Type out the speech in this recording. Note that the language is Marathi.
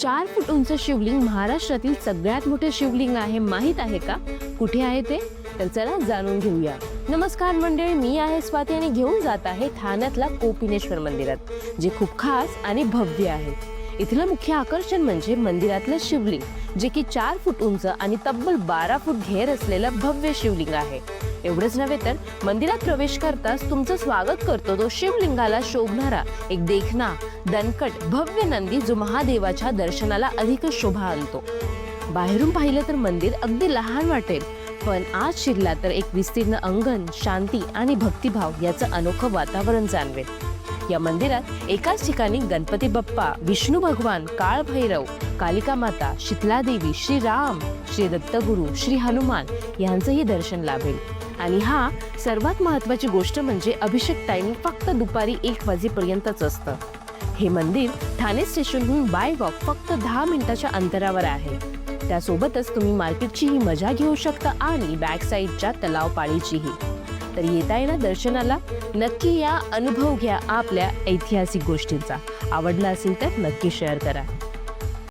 4 फूट उंच शिवलिंग महाराष्ट्रातील सगळ्यात मोठे शिवलिंग आहे, माहित आहे का? कुठे आहे ते? तर चला जाणून घेऊया. नमस्कार मंडळी, मी आहे स्वाती आणि घेऊन जात आहे ठाण्यातल्या कोपिनेश्वर मंदिरात, जे खूप खास आणि भव्य आहे. इथलं मुख्य आकर्षण म्हणजे मंदिरातलं शिवलिंग, जे की 4 फूट उंच आणि तब्बल 12 फूट घेर असलेलं भव्य शिवलिंग आहे. एवढंच नव्हे तर मंदिरात प्रवेश करताच तुमचं स्वागत करतो तो शिवलिंगाला शोभणारा एक देखणा दणकट भव्य नंदी, जो महादेवाच्या दर्शनाला अधिक शोभा आणतो. बाहेरून पाहिलं तर मंदिर अगदी लहान वाटेल, पण आज शिरला तर एक विस्तीर्ण अंगण, शांती आणि भक्तिभाव याचं अनोखं वातावरण जाणवेल. या मंदिरात एकाच ठिकाणी गणपती बाप्पा, विष्णू भगवान, काळ भैरव, कालिका माता, शीतला देवी, श्री राम, श्री दत्तगुरु, श्री हनुमान यांचंही दर्शन लाभेल. आणि सर्वात महत्वाची गोष्ट म्हणजे अभिषेक टाइमिंग फक्त दुपारी 1 वाजेपर्यंतच असतं. हे मंदिर ठाणे स्टेशनहून बाय वॉक फक्त 10 मिनिटाच्या अंतरावर आहे. त्यासोबतच तुम्ही मार्केटचीही मजा घेऊ शकता आणि बॅक साईडच्या तलाव पाळीचीही. तर येता येणार दर्शनाला नक्की या, अनुभव घ्या आपल्या ऐतिहासिक गोष्टींचा. आवडला असेल तर नक्की शेअर करा.